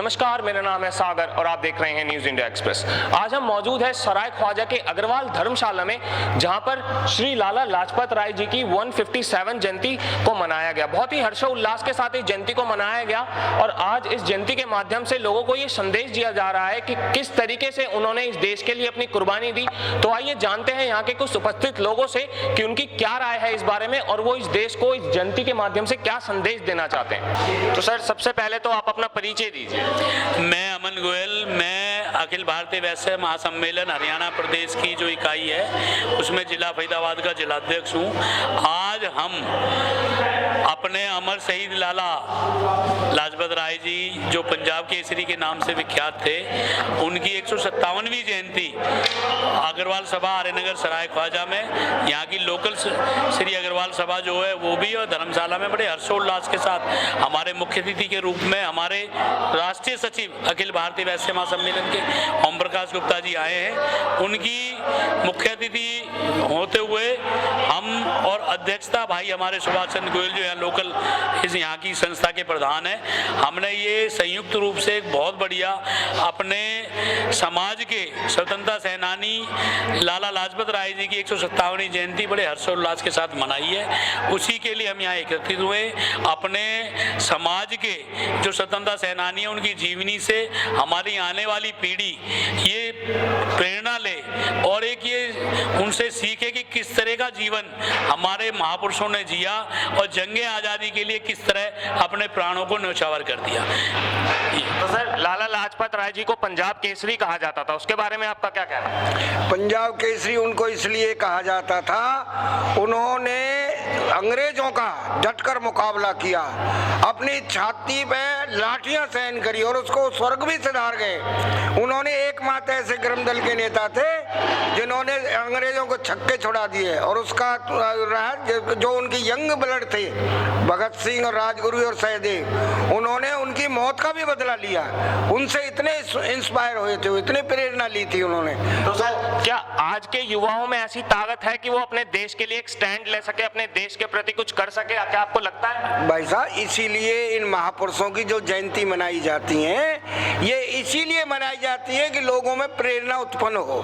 नमस्कार, मेरा नाम है सागर और आप देख रहे हैं न्यूज इंडिया एक्सप्रेस। आज हम मौजूद है सराय ख्वाजा के अग्रवाल धर्मशाला में, जहां पर श्री लाला लाजपत राय जी की 157 जयंती को मनाया गया। बहुत ही हर्षोल्लास के साथ इस जयंती को मनाया गया और आज इस जयंती के माध्यम से लोगों को ये संदेश दिया जा रहा है कि किस तरीके से उन्होंने इस देश के लिए अपनी कुर्बानी दी। तो आइए जानते हैं यहाँ के कुछ उपस्थित लोगों से कि उनकी क्या राय है इस बारे में और वो इस देश को इस जयंती के माध्यम से क्या संदेश देना चाहते हैं। तो सर, सबसे पहले तो आप अपना परिचय दीजिए। मैं अमन गोयल, मैं अखिल भारतीय वैश्य महासम्मेलन हरियाणा प्रदेश की जो इकाई है उसमें जिला फरीदाबाद का जिलाध्यक्ष हूँ। आज हम अपने अमर शहीद लाला लाजपत राय जी जो पंजाब केसरी के नाम से विख्यात थे, उनकी 157वीं जयंती अग्रवाल सभा हरिनगर सराय ख्वाजा में, यहाँ की लोकल श्री अग्रवाल सभा जो है वो भी, और धर्मशाला में बड़े हर्षोल्लास के साथ हमारे मुख्य अतिथि के रूप में हमारे राष्ट्रीय सचिव अखिल भारतीय वैश्य महासम्मेलन के ओम प्रकाश गुप्ता जी आए हैं। उनकी मुख्य अतिथि होते हुए हम और अध्यक्षता भाई हमारे सुभाष चंद्र गोयल जो यहाँ लोकल इस यहाँ की संस्था के प्रधान हैं, हमने ये संयुक्त रूप से एक बहुत बढ़िया अपने समाज के स्वतंत्रता सेनानी लाला लाजपत राय जी की 157वीं जयंती बड़े हर्षोल्लास के साथ मनाई है। उसी के लिए हम यहाँ एकत्रित हुए। अपने समाज के जो स्वतंत्रता सेनानी है उनकी जीवनी से हमारी आने वाली पीढ़ी ये प्रेरणा ले और एक ये उनसे सीखे कि किस तरह का जीवन हमारे महापुरुषों ने जिया और जंगे आज़ादी के लिए किस तरह अपने प्राणों को न्यौछावर कर दिया। तो सर, लाला लाजपत राय जी को पंजाब केसरी कहा जाता था, उसके बारे में आपका क्या कहना है? पंजाब केसरी उनको इसलिए कहा जाता था, उन्होंने अंग्रेजों का डटकर मुकाबला किया, अपनी छाती पे लाठियां सहन करी और उसको स्वर्ग भी सिधार गए। उन्होंने एकमात्र ऐसे गर्म दल के नेता थे जिन्होंने अंग्रेजों को छक्के छुड़ा दिए और उसका जो उनकी यंग ब्लड थे भगत सिंह और राजगुरु और सहदेव, उन्होंने उनकी मौत का भी बदला लिया। उनसे इतने इंस्पायर हुए थे, इतनी प्रेरणा ली थी उन्होंने। तो सर, क्या आज के युवाओं में ऐसी ताकत है कि वो अपने देश के लिए एक स्टैंड ले सके, अपने देश के प्रति कुछ कर सके? क्या आपको लगता है? भाई साहब, इसीलिए इन महापुरुषों की जो जयंती मनाई जाती है, ये इसीलिए मनाई जाती है कि लोगों में प्रेरणा उत्पन्न हो,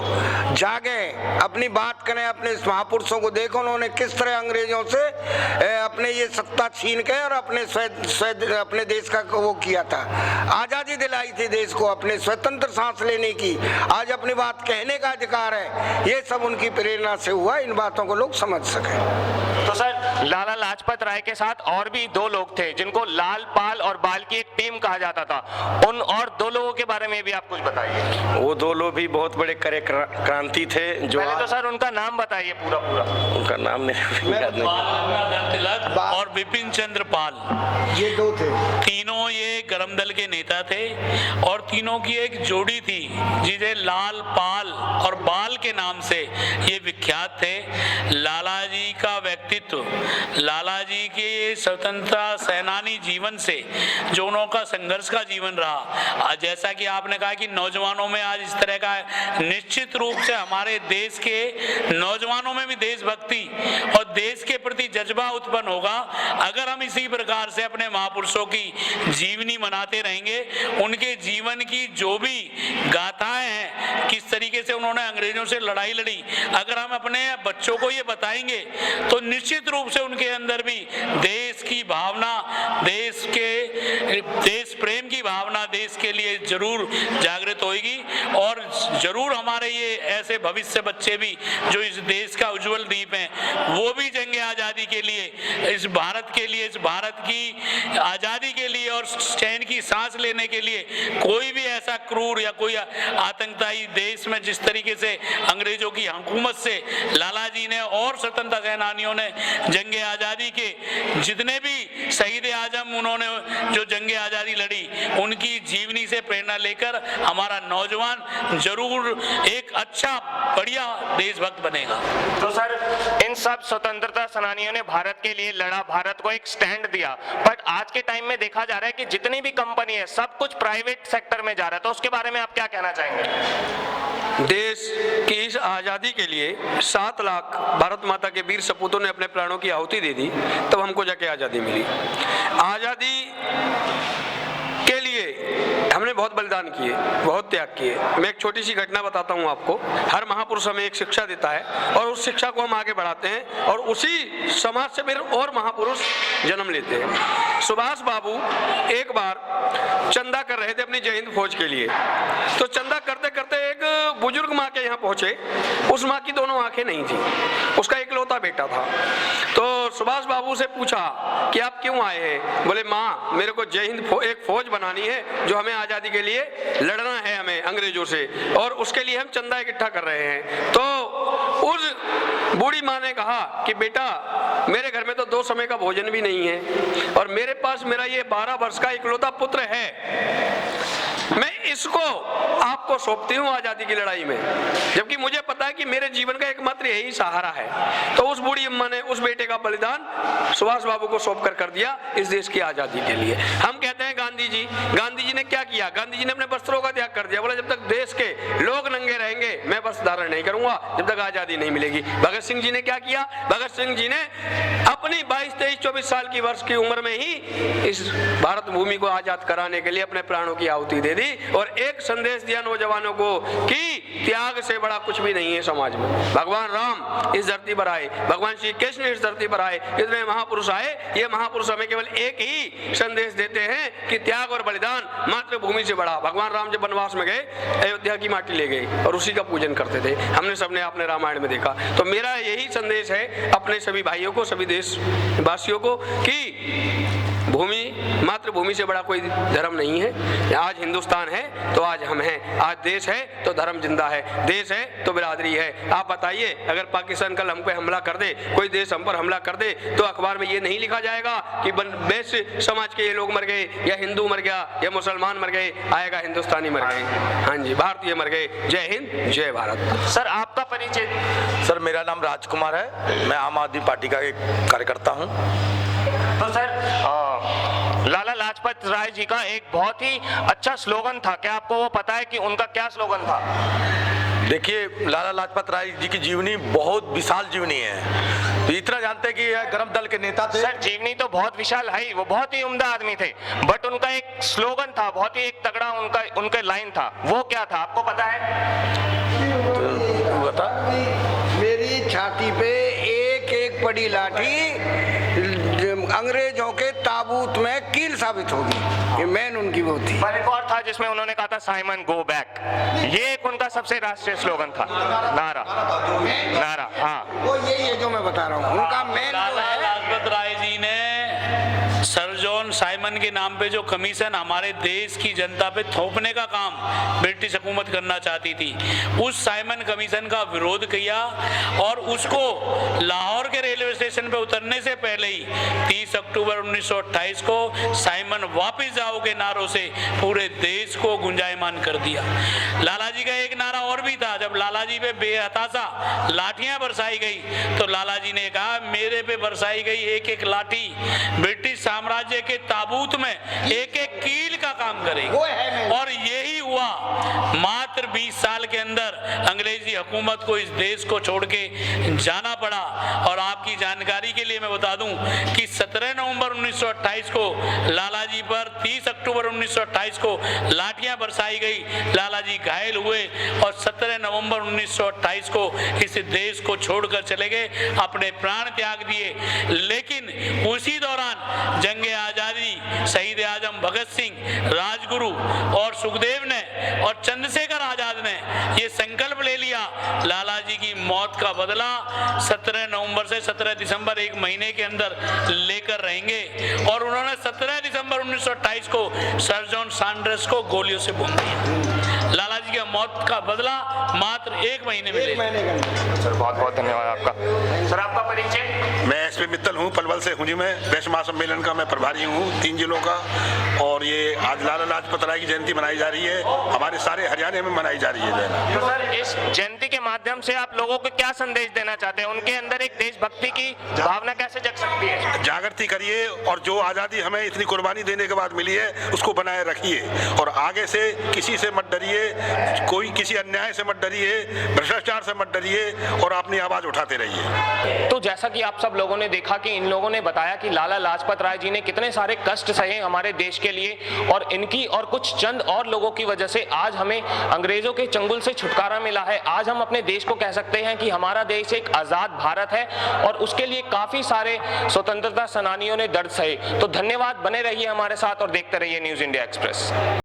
जागे, अपनी बात करें, अपने महापुरुषों को देखो उन्होंने किस तरह अंग्रेजों से अपने ये सत्ता छीन के और अपने देश का वो किया था, आजादी दिलाई थी देश को, अपने स्वतंत्र सांस लेने की, आज अपनी बात कहने का अधिकार है। ये सब उनकी प्रेरणा से हुआ, इन बातों को लोग समझ सके। तो सर, लाला लाजपत राय के साथ और भी दो लोग थे जिनको लाल पाल और बाल की एक टीम कहा जाता था, उन और दो लोगों के बारे में भी आप कुछ बताइए। वो दो लोग भी बहुत बड़े क्रांति थे। जो पहले तो सर उनका नाम बताइए पूरा। उनका नाम नहीं याद नहीं। तिलक और विपिन चंद्र पाल, ये दो थे। तीनों ये गरम दल के नेता थे और तीनों की एक जोड़ी थी जिसे लाल पाल और बाल के नाम से ये विख्यात थे। लाला जी का व्यक्तित्व, लाला जी के स्वतंत्रता सेनानी जीवन से जो उनका संघर्ष का जीवन रहा, जैसा कि आपने कहा कि नौजवानों में आज इस तरह का निश्चित रूप से हमारे देश के नौजवानों में भी देशभक्ति और देश के प्रति जज्बा उत्पन्न होगा अगर हम इसी प्रकार से अपने महापुरुषों की जीवनी मनाते रहेंगे। उनके जीवन की जो भी गाथाएं हैं, किस तरीके से उन्होंने अंग्रेजों से लड़ाई लड़ी, अगर हम अपने बच्चों को ये बताएंगे तो निश्चित रूप से उनके अंदर भी देश की भावना, देश प्रेम की भावना देश के लिए जरूर जागृत होगी और जरूर हमारे ये ऐसे भविष्य बच्चे भी जो इस देश का उज्जवल दीप हैं, वो भी जंगे आज़ादी के लिए, इस भारत के लिए, इस भारत की आज़ादी के लिए और चैन की सांस लेने के लिए कोई भी ऐसा क्रूर या कोई आतंकवादी देश में जिस तरीके से अंग्रेजों की हुकूमत से लाला जी ने और स्वतंत्रता सेनानियों ने जंगे आज़ादी के जितने भी शहीद आजम उन्होंने जो जंगे आज़ादी लड़ी, उनकी जीवनी से प्रेरणा लेकर हमारा नौजवान जरूर एक अच्छा बढ़िया देशभक्त बनेगा। तो सर, इन सब स्वतंत्रता सेनानियों ने भारत के लिए लड़ा, भारत को एक स्टैंड दिया, बट आज के टाइम में देखा जा रहा है कि जितनी भी कंपनी है सब कुछ प्राइवेट सेक्टर में जा रहा है, तो उसके बारे में आप क्या कहना चाहेंगे? देश की इस आज़ादी के लिए 7 लाख भारत माता के वीर सपूतों ने अपने प्राणों की आहुति दे दी, तब हमको जाके आज़ादी मिली। आज़ादी के लिए हमने बहुत बलिदान किए, बहुत त्याग किए। मैं एक छोटी सी घटना बताता हूँ आपको। हर महापुरुष हमें एक शिक्षा देता है और उस शिक्षा को हम आगे बढ़ाते हैं और उसी समाज से फिर और महापुरुष जन्म लेते हैं। सुभाष बाबू एक बार चंदा कर रहे थे अपनी जय हिंद फौज के लिए, तो चंदा करते करते एक बुजुर्ग माँ के यहाँ पहुंचे। उस माँ की दोनों आंखें नहीं थी, उसका इकलौता बेटा था। तो सुभाष बाबू से पूछा कि आप क्यों आए हैं? बोले माँ, मेरे को जय हिंद एक फौज बनानी है जो हमें आजादी के लिए लड़ना है हमें अंग्रेजों से, और उसके लिए हम चंदा इकट्ठा कर रहे हैं। तो उस बूढ़ी माँ ने कहा कि बेटा, मेरे घर में तो 2 समय का भोजन भी नहीं है और मेरे पास मेरा ये 12 वर्ष का इकलौता पुत्र है, मैं इसको आपको सौंपती हूँ आजादी की लड़ाई में, जबकि मुझे पता है कि मेरे जीवन का एकमात्र यही सहारा है। तो उस बूढ़ी अम्मा ने उस बेटे का बलिदान सुभाष बाबू को सौंप कर दिया इस देश की आजादी के लिए। हम कहते हैं गांधी जी ने क्या किया? गांधी जी ने अपने वस्त्रों का त्याग कर दिया। बोला जब तक देश के लोग नंगे रहेंगे मैं वस्त्र धारण नहीं करूंगा, जब तक आजादी नहीं मिलेगी। भगत सिंह जी ने क्या किया? भगत सिंह जी ने अपनी 22, 23, 24 साल की वर्ष की उम्र में ही इस भारत भूमि को आजाद कराने के लिए अपने प्राणों की आहुति दे दी और एक संदेश दिया नौजवानों को कि त्याग से बड़ा कुछ भी नहीं है समाज में। भगवान राम इस धरती पर आए, भगवान श्री कृष्ण इस धरती पर आए, इतने महापुरुष आए। ये महापुरुष हमें केवल एक ही संदेश देते हैं कि त्याग और बलिदान मातृभूमि से बड़ा। भगवान राम जब वनवास में गए, अयोध्या की माटी ले गए और उसी का पूजन करते थे। हमने सबने अपने रामायण में देखा। तो मेरा यही संदेश है अपने सभी भाइयों को, सभी देशवासियों को कि भूमि, मातृभूमि से बड़ा कोई धर्म नहीं है। आज हिंदुस्तान है तो आज हम हैं, आज देश है तो धर्म जिंदा है, देश है तो बिरादरी है। आप बताइए, अगर पाकिस्तान कल हम पे हमला कर दे, कोई देश हम पर हमला कर दे, तो अखबार में ये नहीं लिखा जाएगा कि वैश्य समाज के ये लोग मर गए या हिंदू मर गया या मुसलमान मर गए, आएगा हिंदुस्तानी मर गए। हाँ जी, भारतीय मर गए। जय हिंद, जय भारत। सर आपका परिचय? सर मेरा नाम राजकुमार है, मैं आम आदमी पार्टी का एक कार्यकर्ता हूँ। तो सर लाला लाजपत राय जी का एक बहुत ही अच्छा स्लोगन था, क्या आपको वो पता है कि उनका क्या स्लोगन था? देखिए, लाला लाजपत राय जी की जीवनी बहुत विशाल जीवनी है। तो इतना जानते हैं कि यह गर्म दल के नेता थे। सर जीवनी तो बहुत विशाल है, वो बहुत ही उम्दा आदमी थे, बट उनका एक स्लोगन था, बहुत ही एक तगड़ा उनका लाइन था, वो क्या था आपको पता है? तो बता। मेरी छाती पे एक एक पड़ी लाठी अंग्रेजों के ताबूत में कील साबित होगी। ये मैन उनकी वो थी। पर एक और था जिसमें उन्होंने कहा था साइमन गो बैक, ये एक उनका सबसे राष्ट्रीय स्लोगन था, नारा। हाँ, वो यही है जो मैं बता रहा हूँ, उनका मैन जो लाला है। लाजपत राय जी ने सर जॉन साइमन के नाम पे जो कमीशन हमारे देश की जनता पे थोपने का काम ब्रिटिश हुकूमत करना चाहती थी, उस साइमन कमीशन का विरोध किया और उसको लाहौर के रेलवे स्टेशन पे उतरने से पहले ही 30 अक्टूबर 1928 को साइमन वापस जाओ के नारों से पूरे देश को गुंजायमान कर दिया। लाला जी का एक नारा और भी था, जब लाला जी पे बेहताशा लाठियां बरसाई गई तो लाला जी ने कहा, मेरे पे बरसाई गई एक एक लाठी ब्रिटिश साम्राज्य के ताबूत में एक एक कील का काम करेगी। और यही हुआ, मात्र 20 साल के अंदर अंग्रेजी हुकूमत को इस देश को छोड़ के जाना पड़ा। और आपकी जानकारी के लिए मैं बता दूं कि 17 नवंबर 1928 को लाला जी पर 30 अक्टूबर 1928 को लाठियां बरसाई गई, लाला जी घायल हुए और 17 नवंबर 1928 को इस देश को छोड़कर चले गए, अपने प्राण त्याग दिए। लेकिन उसी दौरान जंगे आजादी शहीद आजम भगत सिंह, राजगुरु और सुखदेव ने और चंद्रशेखर आजाद ने ये संकल्प ले लिया, लाला जी की मौत का बदला 17 नवंबर से 17 दिसंबर एक महीने के अंदर लेकर रहेंगे। और उन्होंने 17 दिसंबर 1928 को सर जॉन सैंडर्स को गोलियों से भून दिया। लाला जी की मौत का बदला मात्र एक महीने में ले। सर बहुत बहुत धन्यवाद आपका। सर आपका परिचय? मैं एसपी मित्तल हूँ, पलवल से हूँ जी। मैं वैश्य महासम्मेलन का मैं प्रभारी हूँ 3 जिलों का। और ये आज लाला लाजपत राय की जयंती मनाई जा रही है, हमारे सारे हरियाणा में मनाई जा रही है। तो सर इस जयंती के माध्यम से आप लोगों को क्या संदेश देना चाहते हैं? उनके अंदर एक देशभक्ति की भावना कैसे जग सकती है? जागृति करिए और जो आज़ादी हमें इतनी कुर्बानी देने के बाद मिली है उसको बनाए रखिए और आगे से किसी से मत डरिए, कोई किसी अन्याय से मत डरिए, भ्रष्टाचार से मत डरिए और अपनी आवाज़ उठाते रहिए। तो जैसा कि आप सब लोगों लोगों ने देखा कि इन लोगों ने बताया कि लाला लाजपत राय जी ने कितने सारे कष्ट सहे हमारे देश के लिए, और इनकी और कुछ चंद और लोगों की वजह से आज हमें अंग्रेजों के चंगुल से छुटकारा मिला है। आज हम अपने देश को कह सकते हैं कि हमारा देश एक आजाद भारत है और उसके लिए काफी सारे स्वतंत्रता सेनानियों ने दर्द सहे। तो धन्यवाद, बने रहिए हमारे साथ और देखते रहिए न्यूज़ इंडिया एक्सप्रेस।